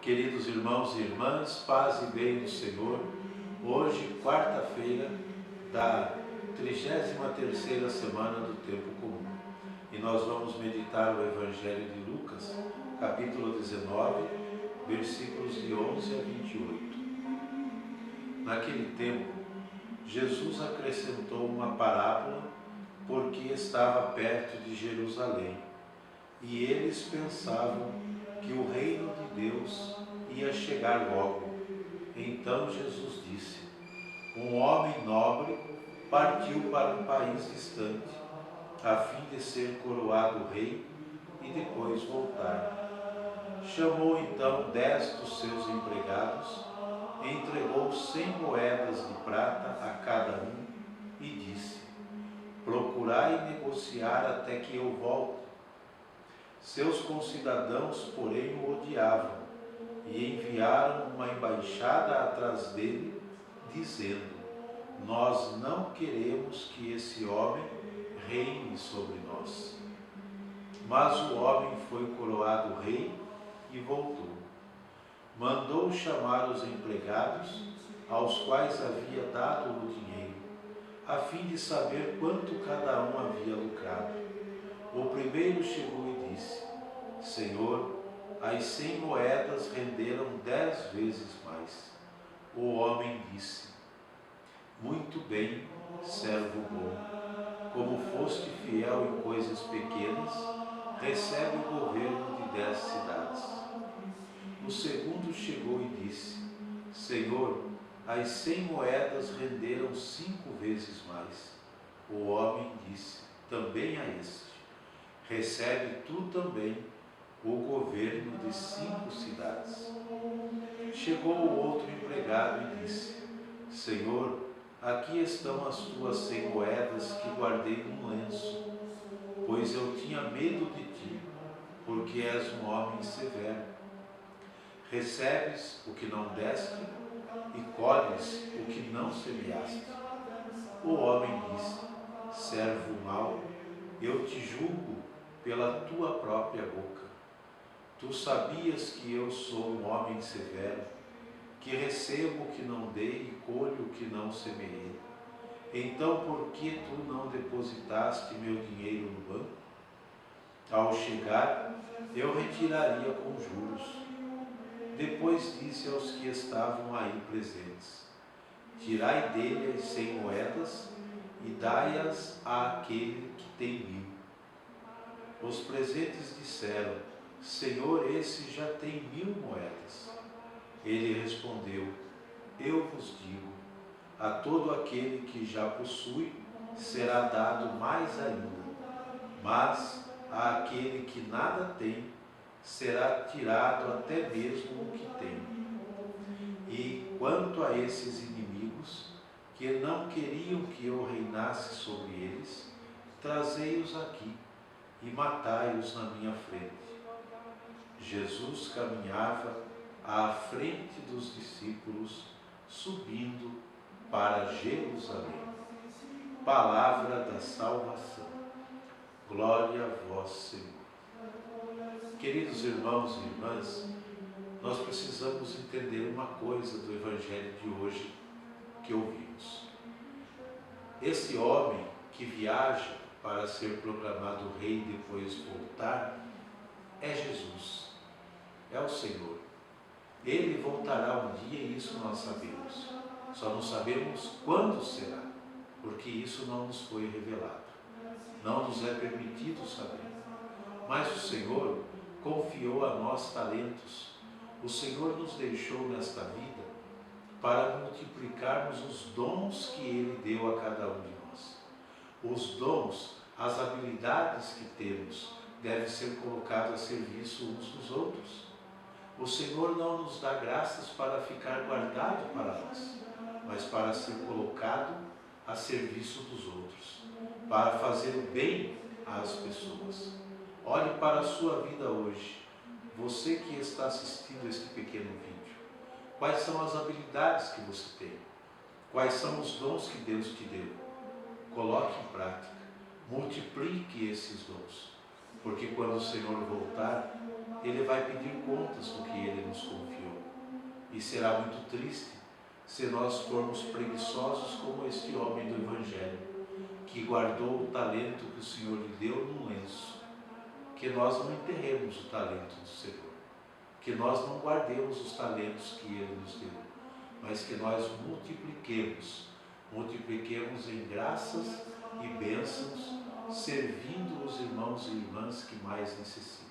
Queridos irmãos e irmãs, paz e bem do Senhor. Hoje, quarta-feira da 33ª semana do Tempo Comum. E nós vamos meditar o Evangelho de Lucas, capítulo 19, versículos de 11 a 28. Naquele tempo, Jesus acrescentou uma parábola porque estava perto de Jerusalém. E eles pensavam que o reino de Deus ia chegar logo. Então Jesus disse: um homem nobre partiu para um país distante, a fim de ser coroado rei e depois voltar. Chamou então 10 dos seus empregados, entregou 100 moedas de prata a cada um e disse: procurai negociar até que eu volte. Seus concidadãos, porém, o odiavam e enviaram uma embaixada atrás dele, dizendo: nós não queremos que esse homem reine sobre nós. Mas o homem foi coroado rei e voltou. Mandou chamar os empregados, aos quais havia dado o dinheiro, a fim de saber quanto cada um havia lucrado. O primeiro chegou e disse: Senhor, as 100 moedas renderam 10 vezes mais. O homem disse: muito bem, servo bom. Como foste fiel em coisas pequenas, recebe o governo de 10 cidades. O segundo chegou e disse: Senhor, as 100 moedas renderam 5 vezes mais. O homem disse também a este: recebe tu também o governo de 5 cidades. Chegou o outro empregado e disse: Senhor, aqui estão as tuas 100 moedas que guardei num lenço, pois eu tinha medo de ti, porque és um homem severo. Recebes o que não deste e colhes o que não semeaste. O homem disse: servo mau, eu te julgo pela tua própria boca. Tu sabias que eu sou um homem severo, que recebo o que não dei e colho o que não semeei. Então por que tu não depositaste meu dinheiro no banco? Ao chegar, eu retiraria com juros. Depois disse aos que estavam aí presentes: tirai dele as 100 moedas e dai-as àquele que tem 1000. Os presentes disseram: Senhor, esse já tem 1000 moedas. Ele respondeu: eu vos digo, a todo aquele que já possui será dado mais ainda, mas àquele que nada tem será tirado até mesmo o que tem. E quanto a esses inimigos, que não queriam que eu reinasse sobre eles, trazei-os aqui e matai-os na minha frente. Jesus caminhava à frente dos discípulos, subindo para Jerusalém. Palavra da salvação. Glória a vós, Senhor. Queridos irmãos e irmãs, nós precisamos entender uma coisa do Evangelho de hoje que ouvimos. Esse homem que viaja para ser proclamado rei e depois voltar é Jesus, é o Senhor. Ele voltará um dia e isso nós sabemos. Só não sabemos quando será, porque isso não nos foi revelado. Não nos é permitido saber. Mas o Senhor confiou a nós talentos. O Senhor nos deixou nesta vida para multiplicarmos os dons que Ele deu a cada um de nós. Os dons, as habilidades que temos, devem ser colocados a serviço uns dos outros. O Senhor não nos dá graças para ficar guardado para nós, mas para ser colocado a serviço dos outros, para fazer o bem às pessoas. Olhe para a sua vida hoje, você que está assistindo este pequeno vídeo. Quais são as habilidades que você tem? Quais são os dons que Deus te deu? Coloque em prática, multiplique esses dons, porque quando o Senhor voltar, Ele vai pedir contas do que Ele nos confiou. E será muito triste se nós formos preguiçosos como este homem do Evangelho, que guardou o talento que o Senhor lhe deu num lenço. Que nós não enterremos o talento do Senhor, que nós não guardemos os talentos que Ele nos deu, mas que nós multipliquemos em graças e bênçãos, servindo os irmãos e irmãs que mais necessitam.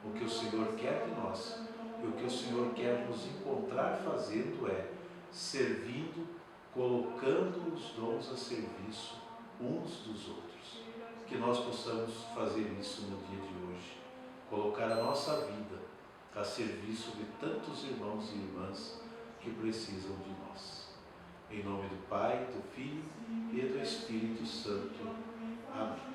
O que o Senhor quer de nós e o que o Senhor quer nos encontrar fazendo é servindo, colocando os dons a serviço uns dos outros. Que nós possamos fazer isso no dia de hoje, colocar a nossa vida a serviço de tantos irmãos e irmãs que precisam de nós. Em nome do Pai, do Filho e do Espírito Santo. Amém.